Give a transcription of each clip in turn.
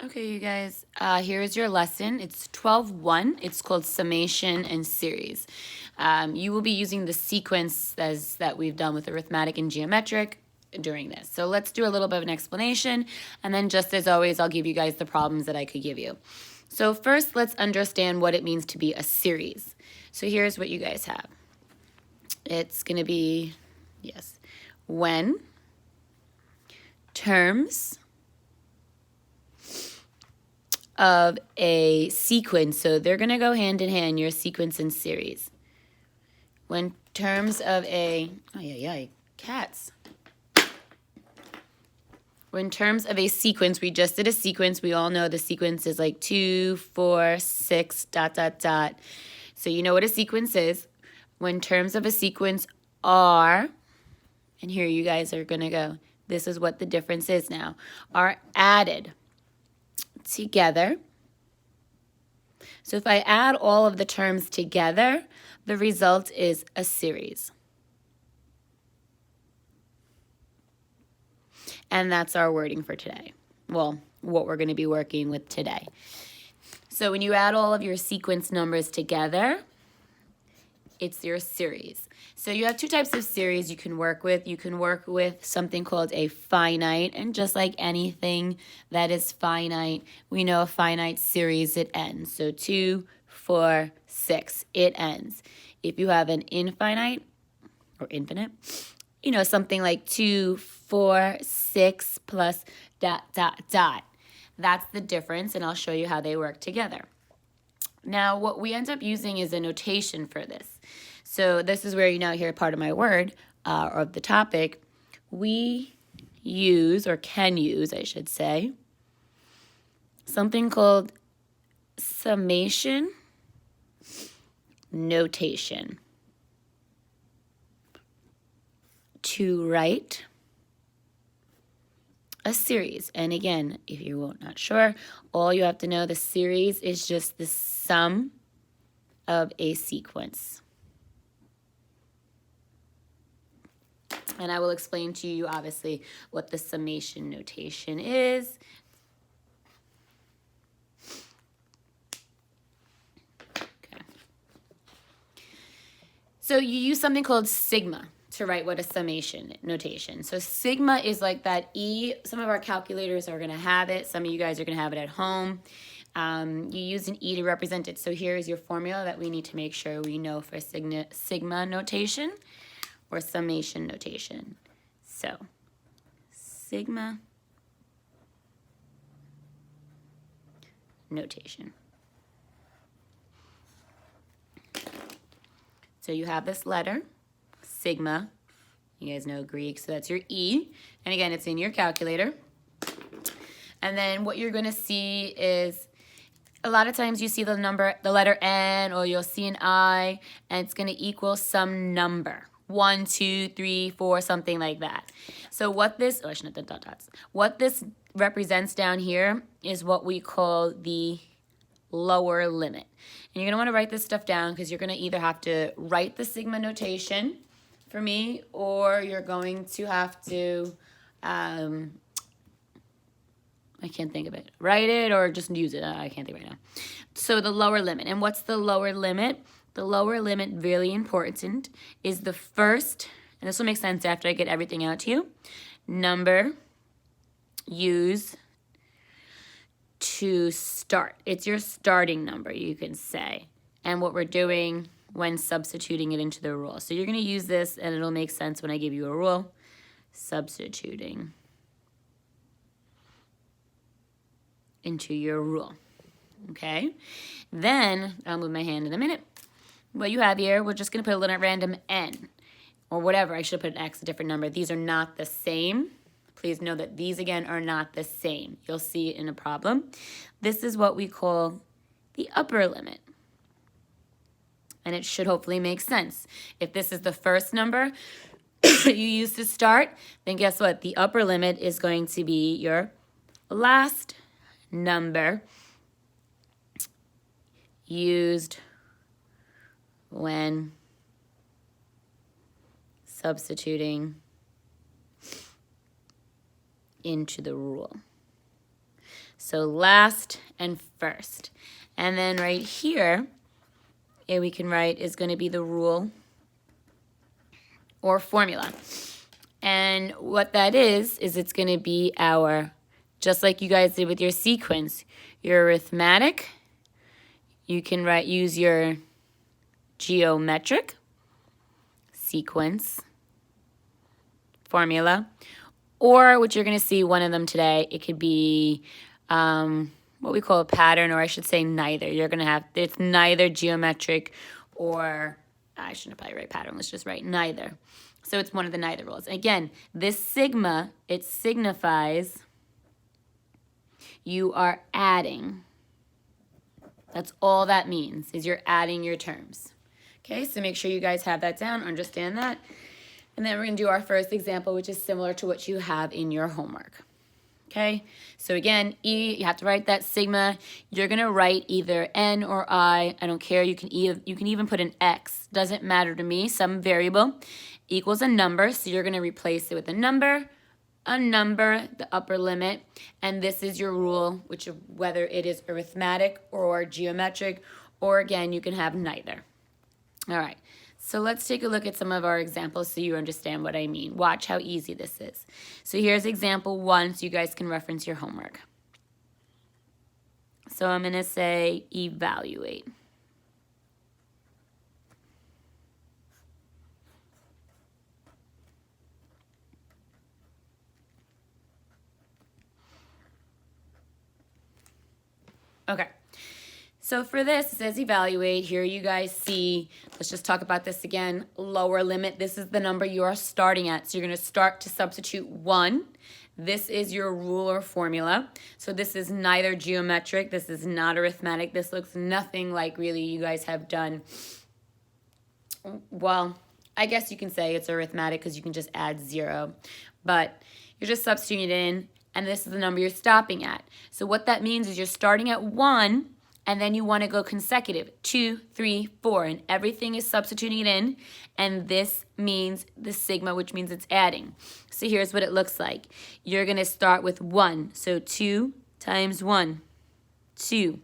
Okay, you guys, here's your lesson. It's 12:1. It's called summation and series. You will be using the sequence as that we've done with arithmetic and geometric during this. So let's do a little bit of an explanation, and then just as always, I'll give you guys the problems that I could give you. So first, let's understand what it means to be a series. So here's what you guys have. It's going to be, yes, when terms of a sequence, so they're going to go hand in hand, your sequence and series. When terms of a, cats. When terms of a sequence, we just did a sequence. We all know the sequence is like 2, 4, 6, ... So you know what a sequence is. When terms of a sequence are, and here you guys are going to go, this is what the difference is now, are added together. So if I add all of the terms together, the result is a series. And that's our wording for today. Well, what we're going to be working with today. So when you add all of your sequence numbers together, it's your series. So you have two types of series you can work with. You can work with something called a finite, and just like anything that is finite, we know a finite series, it ends. So 2, 4, 6, it ends. If you have an infinite or infinite, you know, something like 2, 4, 6 plus ... That's the difference, and I'll show you how they work together. Now, what we end up using is a notation for this. So this is where you now hear part of my word, or of the topic. We use, or can use, I should say, something called summation notation to write a series. And again, if you're not sure, all you have to know, the series is just the sum of a sequence. And I will explain to you, obviously, what the summation notation is. Okay. So you use something called sigma to write what a summation notation. So sigma is like that E. Some of our calculators are going to have it. Some of you guys are going to have it at home. You use an E to represent it. So here is your formula that we need to make sure we know for sigma notation or summation notation. So sigma notation. So you have this letter, sigma. You guys know Greek, so that's your E. And again, it's in your calculator. And then what you're going to see is, a lot of times you see the number, the letter N, or you'll see an I, and it's going to equal some number. 1, 2, 3, 4, something like that. So what this, I shouldn't have done dots. What this represents down here is what we call the lower limit. And you're going to want to write this stuff down, because you're going to either have to write the sigma notation for me, or you're going to have to, I can't think of it. Write it or just use it. I can't think right now. So the lower limit. And what's the lower limit? The lower limit, really important, is the first, and this will make sense after I get everything out to you, number used to start. It's your starting number, you can say, and what we're doing when substituting it into the rule. So you're going to use this, and it'll make sense when I give you a rule. Substituting into your rule. Okay? Then, I'll move my hand in a minute. What you have here, we're just going to put a little random N, or whatever. I should have put an X, a different number. These are not the same. Please know that these, again, are not the same. You'll see it in a problem. This is what we call the upper limit. And it should hopefully make sense. If this is the first number you use to start, then guess what? The upper limit is going to be your last number used when substituting into the rule. So last and first. And then right here, we can write is going to be the rule or formula. And what that is it's going to be our, just like you guys did with your sequence, your arithmetic. You can use your geometric, sequence, formula, or what you're going to see one of them today, it could be what we call a pattern, or I should say neither. You're going to have, it's neither geometric or, I shouldn't probably write pattern, let's just write neither. So it's one of the neither rules. Again, this sigma, it signifies you are adding. That's all that means, is you're adding your terms. Okay, so make sure you guys have that down, understand that. And then we're going to do our first example, which is similar to what you have in your homework. Okay, so again, E, you have to write that sigma. You're going to write either N or I don't care. You can even put an X. Doesn't matter to me. Some variable equals a number, so you're going to replace it with a number, the upper limit, and this is your rule, which whether it is arithmetic or geometric, or again, you can have neither. All right, so let's take a look at some of our examples so you understand what I mean. Watch how easy this is. So here's example 1, so you guys can reference your homework. So I'm going to say evaluate. Okay, so for this, it says evaluate. Here you guys see, let's just talk about this again, lower limit. This is the number you are starting at. So you're going to start to substitute 1. This is your rule or formula. So this is neither geometric. This is not arithmetic. This looks nothing like really you guys have done. Well, I guess you can say it's arithmetic because you can just add 0. But you're just substituting it in. And this is the number you're stopping at. So what that means is you're starting at 1, and then you want to go consecutive, 2, 3, 4, and everything is substituting it in, and this means the sigma, which means it's adding. So here's what it looks like. You're going to start with 1, so 2 times 1, 2,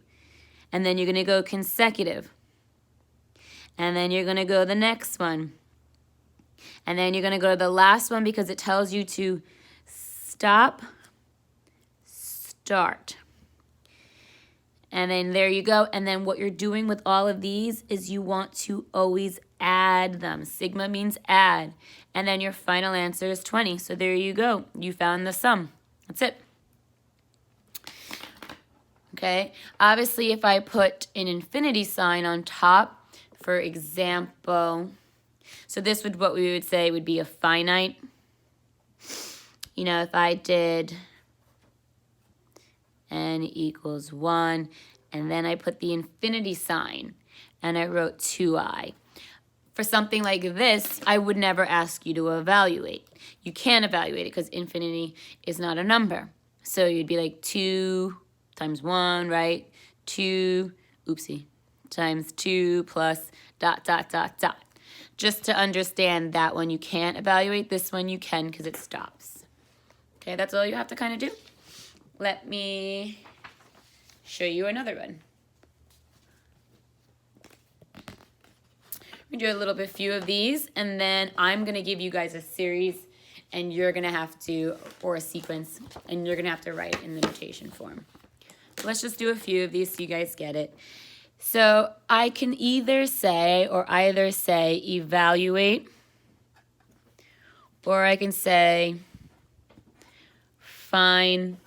and then you're going to go consecutive, and then you're going to go the next one, and then you're going to go to the last one because it tells you to stop, start. And then there you go. And then what you're doing with all of these is you want to always add them. Sigma means add. And then your final answer is 20. So there you go. You found the sum. That's it. Okay. Obviously, if I put an infinity sign on top, for example, so this would, what we would say would be a finite. You know, if I did n equals 1, and then I put the infinity sign, and I wrote 2i. For something like this, I would never ask you to evaluate. You can't evaluate it because infinity is not a number. So you'd be like 2 times 1, right? 2, oopsie, times 2 plus ... Just to understand that one you can't evaluate, this one you can because it stops. Okay, that's all you have to kind of do. Let me show you another one. We do a little bit few of these, and then I'm going to give you guys a series, and you're going to have to, or a sequence, and you're going to have to write it in the notation form. Let's just do a few of these so you guys get it. So I can either say evaluate, or I can say find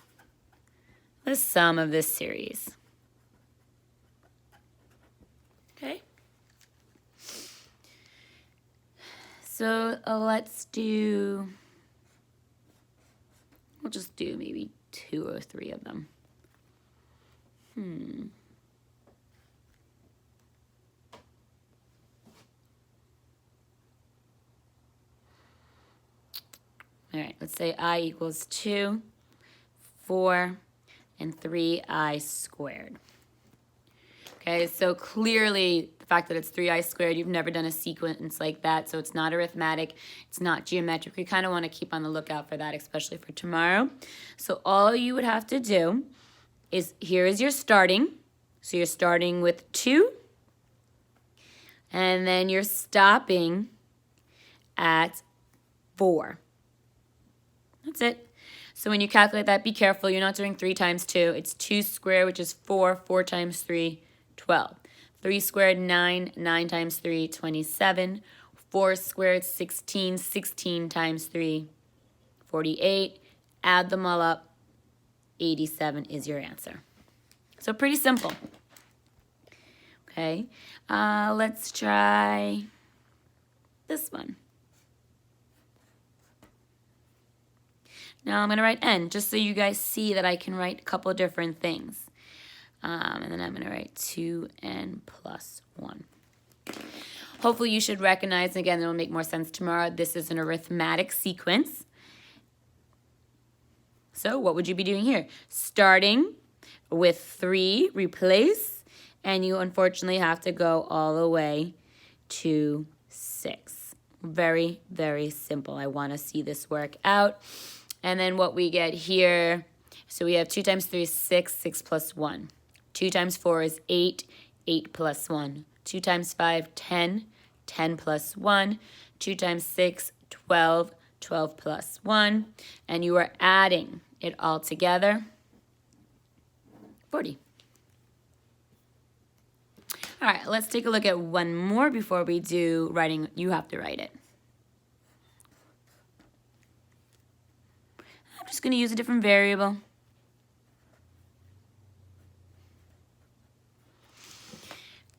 the sum of this series. Okay? So let's do, we'll just do maybe 2 or 3 of them. All right, let's say I equals 2, 4, and 3i squared. Okay, so clearly the fact that it's 3i squared, you've never done a sequence like that, so it's not arithmetic, it's not geometric. We kind of want to keep on the lookout for that, especially for tomorrow. So all you would have to do here is your starting. So you're starting with 2, and then you're stopping at 4. That's it. So when you calculate that, be careful. You're not doing 3 times 2. It's 2 squared, which is 4. 4 times 3, 12. 3 squared, 9. 9 times 3, 27. 4 squared, 16. 16 times 3, 48. Add them all up. 87 is your answer. So pretty simple. Okay, let's try this one. Now I'm going to write n, just so you guys see that I can write a couple of different things. And then I'm going to write 2n plus 1. Hopefully you should recognize, and again, it'll make more sense tomorrow, this is an arithmetic sequence. So what would you be doing here? Starting with 3, replace, and you unfortunately have to go all the way to 6. Very, very simple. I want to see this work out. And then what we get here, so we have 2 times 3 is 6, 6 plus 1. 2 times 4 is 8, 8 plus 1. 2 times 5, 10, 10 plus 1. 2 times 6, 12, 12 plus 1. And you are adding it all together, 40. All right, let's take a look at one more before we do writing. You have to write it. I'm just going to use a different variable.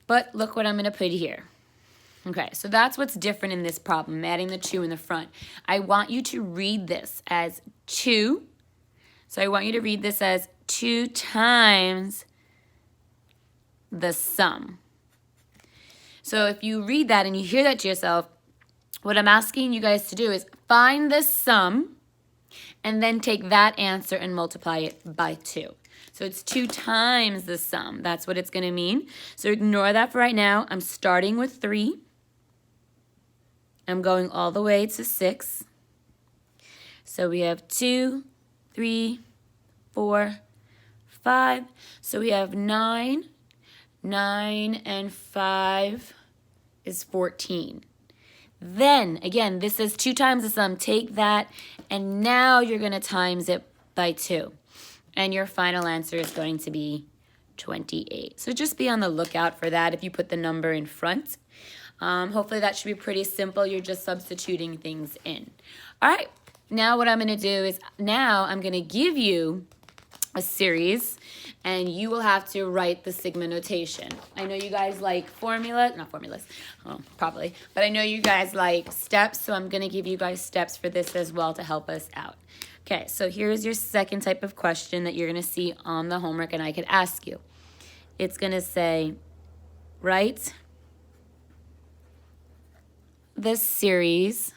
But look what I'm going to put here. Okay, so that's what's different in this problem, adding the 2 in the front. I want you to read this as 2. So I want you to read this as 2 times the sum. So if you read that and you hear that to yourself, what I'm asking you guys to do is find the sum and then take that answer and multiply it by 2. So it's 2 times the sum. That's what it's going to mean. So ignore that for right now. I'm starting with 3. I'm going all the way to 6. So we have 2, 3, 4, 5. So we have 9. 9 and 5 is 14. Then, again, this is 2 times the sum. Take that, and now you're going to times it by 2. And your final answer is going to be 28. So just be on the lookout for that if you put the number in front. Hopefully that should be pretty simple. You're just substituting things in. All right, now what I'm going to do is now I'm going to give you a series, and you will have to write the sigma notation. I know you guys like not formulas, probably, but I know you guys like steps, so I'm going to give you guys steps for this as well to help us out. Okay, so here's your second type of question that you're going to see on the homework, and I could ask you. It's going to say, write the series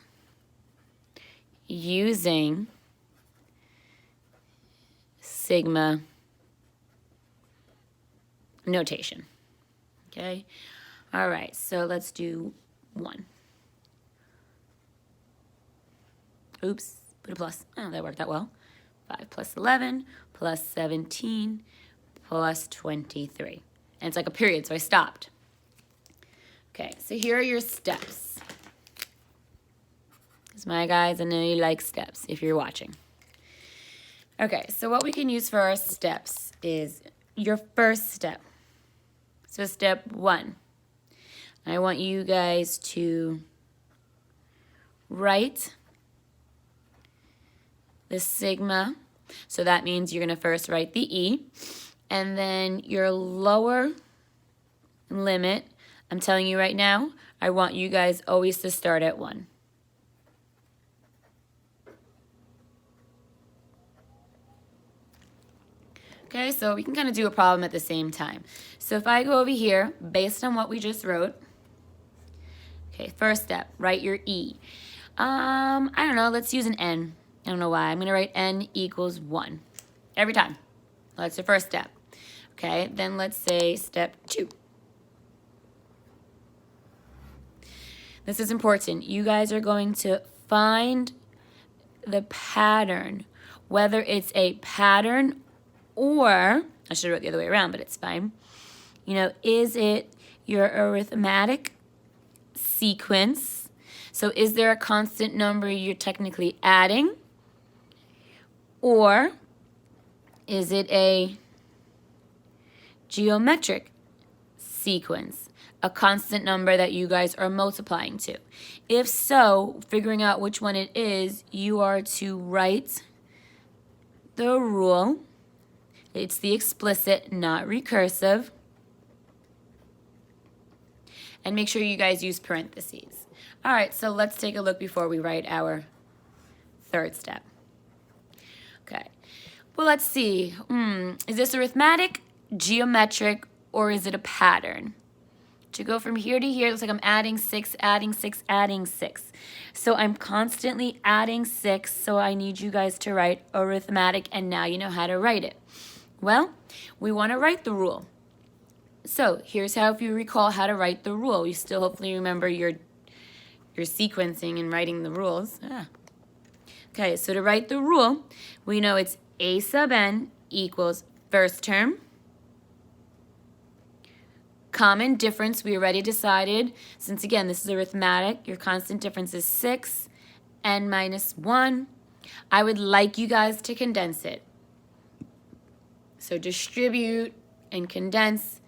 using sigma notation. Okay? All right, so let's do 1. Oops, put a plus. Oh, that worked out well. 5 plus 11 plus 17 plus 23. And it's like a period, so I stopped. Okay, so here are your steps. Because my guys, I know you like steps if you're watching. Okay, so what we can use for our steps is your first step. So step 1, I want you guys to write the sigma. So that means you're going to first write the E, and then your lower limit, I'm telling you right now, I want you guys always to start at 1. Okay, so we can kind of do a problem at the same time. So if I go over here, based on what we just wrote, okay, first step, write your E. I don't know, let's use an N. I don't know why. I'm going to write N equals 1 every time. That's the first step. Okay, then let's say step 2. This is important. You guys are going to find the pattern, whether it's a pattern or I should have wrote the other way around, but it's fine. You know, is it your arithmetic sequence? So is there a constant number you're technically adding? Or is it a geometric sequence, a constant number that you guys are multiplying to? If so, figuring out which one it is, you are to write the rule. It's the explicit, not recursive. And make sure you guys use parentheses. All right, so let's take a look before we write our third step. Okay, well, let's see. Is this arithmetic, geometric, or is it a pattern? To go from here to here, it looks like I'm adding 6, adding 6, adding 6. So I'm constantly adding 6, so I need you guys to write arithmetic, and now you know how to write it. Well, we want to write the rule. So here's how, if you recall how to write the rule. You still hopefully remember your sequencing and writing the rules. Okay, so to write the rule, we know it's a sub n equals first term. Common difference, we already decided, since again, this is arithmetic, your constant difference is 6, n minus 1. I would like you guys to condense it. So distribute and condense,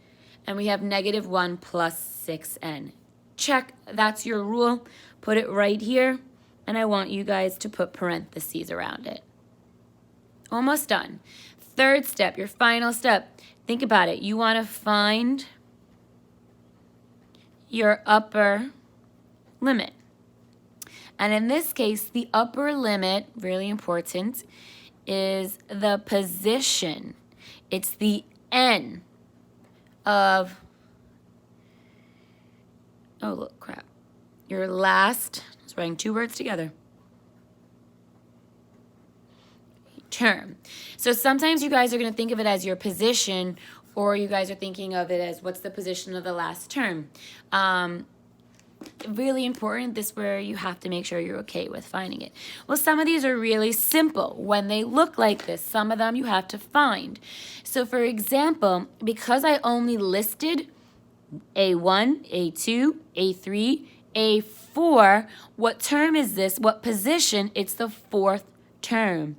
and we have negative 1 plus 6n. Check, that's your rule. Put it right here, and I want you guys to put parentheses around it. Almost done. Third step, your final step. Think about it. You want to find your upper limit. And in this case, the upper limit, really important, is the position. It's the n of, oh, look, crap. Your last, I was writing two words together, term. So sometimes you guys are going to think of it as your position, or you guys are thinking of it as what's the position of the last term. Really important, this where you have to make sure you're okay with finding it. Well, some of these are really simple when they look like this. Some of them you have to find. So for example, because I only listed A1, A2, A3, A4, what term is this? What position? It's the fourth term.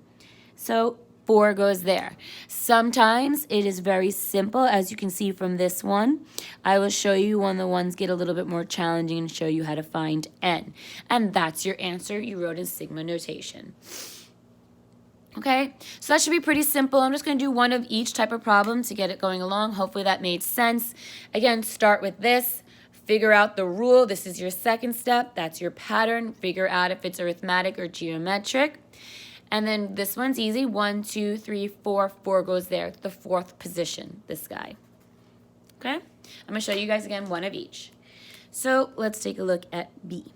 So 4 goes there. Sometimes it is very simple, as you can see from this one. I will show you when the ones get a little bit more challenging and show you how to find n. And that's your answer you wrote in sigma notation. Okay, so that should be pretty simple. I'm just going to do one of each type of problem to get it going along. Hopefully that made sense. Again, start with this. Figure out the rule. This is your second step. That's your pattern. Figure out if it's arithmetic or geometric. And then this one's easy. 1, 2, 3, 4. 4 goes there. The fourth position, this guy. Okay? I'm going to show you guys again one of each. So let's take a look at B.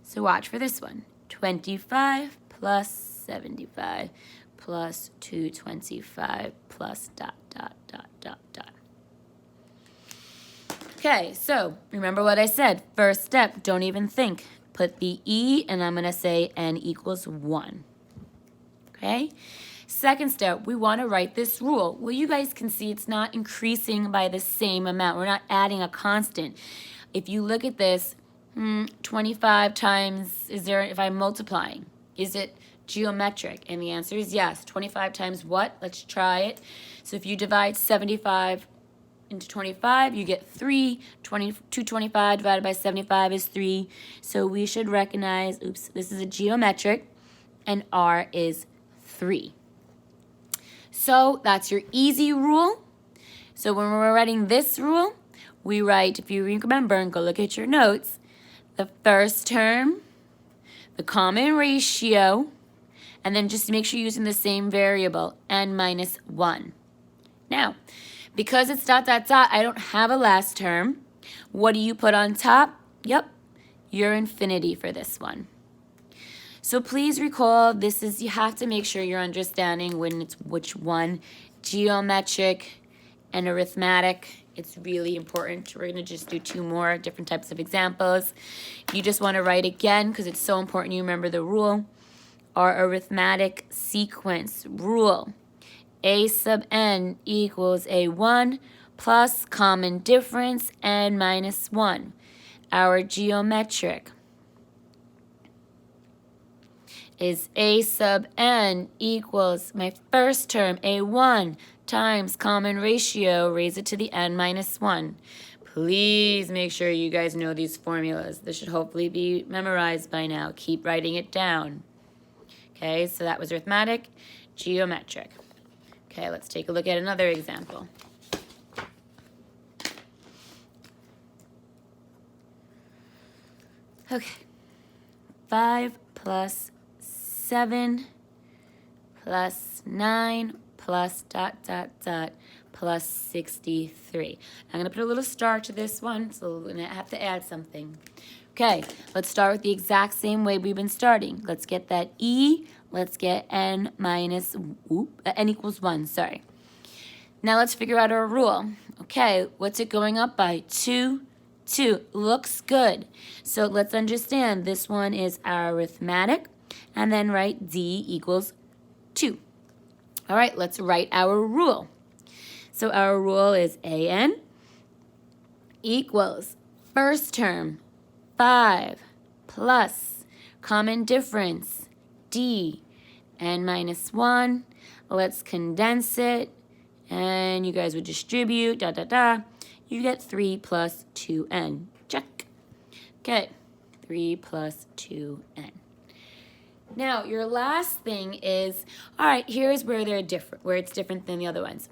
So watch for this one. 25 plus 75 plus 225 plus dot, dot, dot, dot, dot. Okay, so remember what I said. First step, don't even think. Put the E, and I'm going to say n equals 1. Okay? Second step, we want to write this rule. Well, you guys can see it's not increasing by the same amount. We're not adding a constant. If you look at this, 25 times, if I'm multiplying, is it geometric? And the answer is yes. 25 times what? Let's try it. So if you divide 75 into 25, you get 3. 225 divided by 75 is 3. So we should recognize, oops, this is a geometric, and R is 3. So that's your easy rule. So when we're writing this rule, we write, if you remember and go look at your notes, the first term, the common ratio, and then just make sure you're using the same variable, n minus 1. Now, because it's dot, dot, dot, I don't have a last term. What do you put on top? Yep, your infinity for this one. So please recall, this is, you have to make sure you're understanding when it's which one. Geometric and arithmetic, it's really important. We're going to just do 2 more different types of examples. You just want to write again, because it's so important you remember the rule. Our arithmetic sequence rule a sub n equals a1 plus common difference n minus 1. Our geometric is a sub n equals my first term, a1, times common ratio, raise it to the n minus 1. Please make sure you guys know these formulas. This should hopefully be memorized by now. Keep writing it down. Okay, so that was arithmetic, geometric. Okay, let's take a look at another example. Okay, 5 plus 7 plus 9 plus ... plus 63. I'm going to put a little star to this one, so we're going to have to add something. Okay, let's start with the exact same way we've been starting. Let's get that E. Let's get n equals 1, sorry. Now let's figure out our rule. Okay, what's it going up by? 2, 2. Looks good. So let's understand this one is our arithmetic, and then write D equals 2. All right, let's write our rule. So our rule is AN equals first term 5 plus common difference D n minus 1. Let's condense it, and you guys would distribute, You get 3 plus 2n. Check. Okay, 3 plus 2n. Now, your last thing is, all right, here's where they're different, where it's different than the other ones.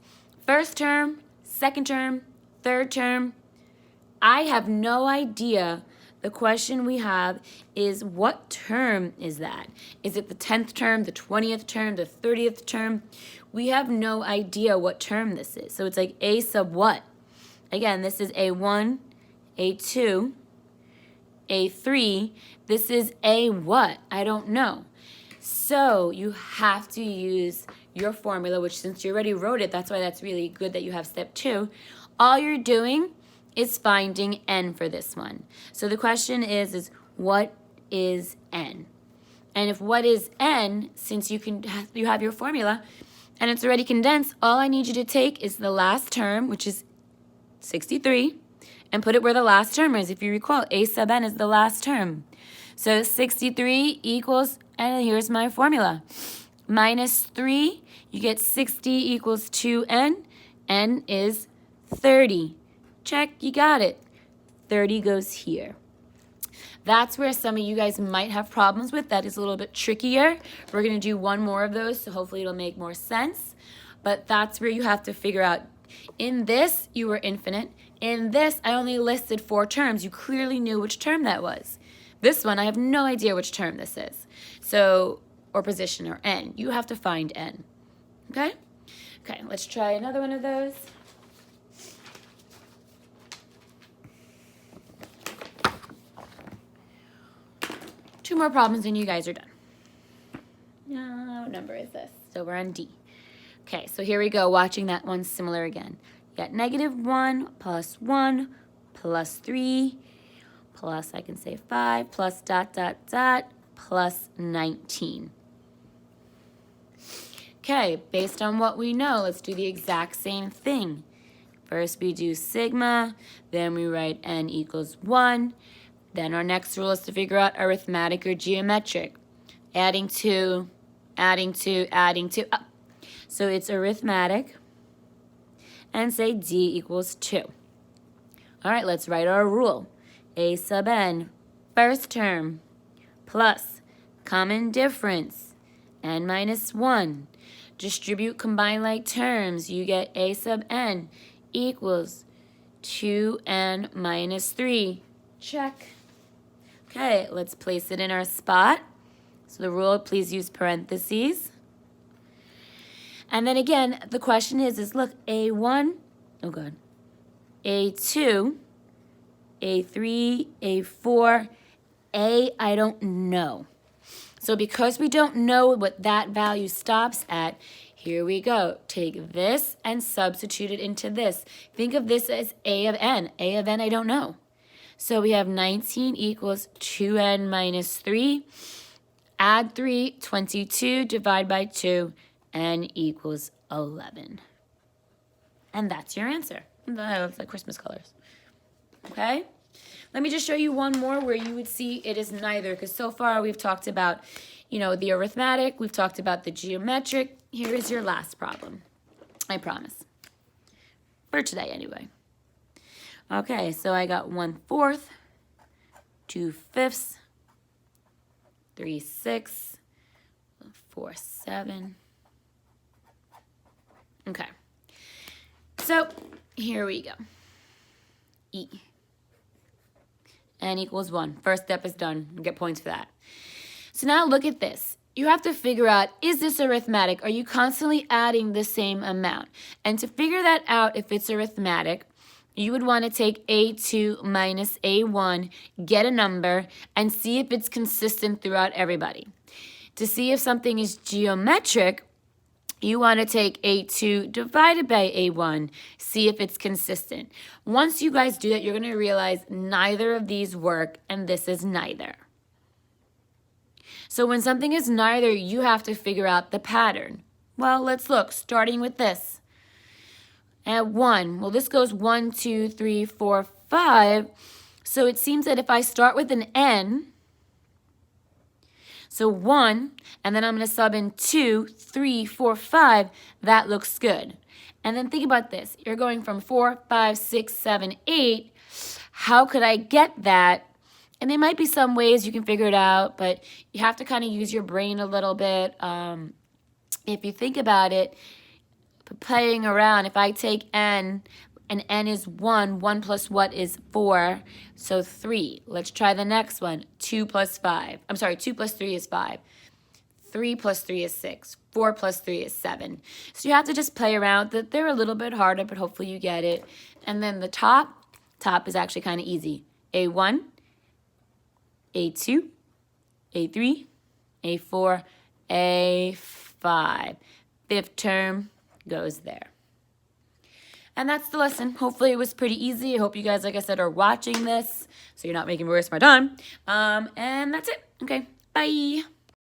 First term, second term, third term. I have no idea. The question we have is, what term is that? Is it the 10th term, the 20th term, the 30th term? We have no idea what term this is. So it's like a sub what? Again, this is A1, A2, A3. This is A what? I don't know. So you have to use your formula, which since you already wrote it, that's why that's really good that you have step 2. All you're doing is finding n for this one. So the question is what is n? And if what is n, since you have your formula and it's already condensed, all I need you to take is the last term, which is 63, and put it where the last term is. If you recall, a sub n is the last term. So 63 equals, and here's my formula, minus 3, you get 60 equals 2n, n is 30. Check, you got it. 30 goes here. That's where some of you guys might have problems with. That is a little bit trickier. We're going to do one more of those, so hopefully it'll make more sense. But that's where you have to figure out, in this, you were infinite. In this, I only listed 4 terms. You clearly knew which term that was. This one, I have no idea which term this is. So, or position, or n. You have to find n. Okay? Okay, let's try another one of those. Two more problems and you guys are done. What number is this? So we're on D. Okay, so here we go, watching that one similar again. You got -1 plus 1 plus 3 plus, I can say 5 plus ... plus 19. Okay, based on what we know, let's do the exact same thing. First we do sigma, then we write n equals 1. Then our next rule is to figure out arithmetic or geometric. Adding to, up. So it's arithmetic, and say D equals 2. All right, let's write our rule. A sub n, first term, plus common difference, n minus 1. Distribute combine like terms. You get a sub n equals 2n minus 3. Check. Okay, let's place it in our spot. So the rule, please use parentheses. And then again, the question is look, A1, oh God, A2, A3, A4, A, I don't know. So because we don't know what that value stops at, here we go. Take this and substitute it into this. Think of this as A of n. A of n, I don't know. So we have 19 equals 2n minus 3. Add 3, 22, divide by 2, n equals 11. And that's your answer. It's like Christmas colors. Okay? Let me just show you one more where you would see it is neither, because so far we've talked about, you know, the arithmetic, we've talked about the geometric. Here is your last problem. I promise. For today, anyway. Okay, so I got 1/4, 2/5, 3/6, 4/7. Okay. So, here we go. E. N equals 1. First step is done. You get points for that. So now look at this. You have to figure out, is this arithmetic? Are you constantly adding the same amount? And to figure that out, if it's arithmetic, you would want to take A2 minus A1, get a number, and see if it's consistent throughout everybody. To see if something is geometric, you want to take A2 divided by A1, see if it's consistent. Once you guys do that, you're going to realize neither of these work, and this is neither. So when something is neither, you have to figure out the pattern. Well, let's look, starting with this. At 1, well, this goes 1, 2, 3, 4, 5. So it seems that if I start with an N, so 1, and then I'm going to sub in 2, 3, 4, 5, that looks good. And then think about this. You're going from 4, 5, 6, 7, 8. How could I get that? And there might be some ways you can figure it out, but you have to kind of use your brain a little bit. If you think about it, playing around, if I take N, and N is 1, 1 plus what is 4, so 3. Let's try the next one. 2 plus 5. I'm sorry, 2 plus 3 is 5. 3 plus 3 is 6. 4 plus 3 is 7. So you have to just play around. They're a little bit harder, but hopefully you get it. And then the top is actually kind of easy. A1, A2, A3, A4, A5. Fifth term goes there. And that's the lesson. Hopefully it was pretty easy. I hope you guys, like I said, are watching this so you're not making me waste my time. And that's it. Okay, bye.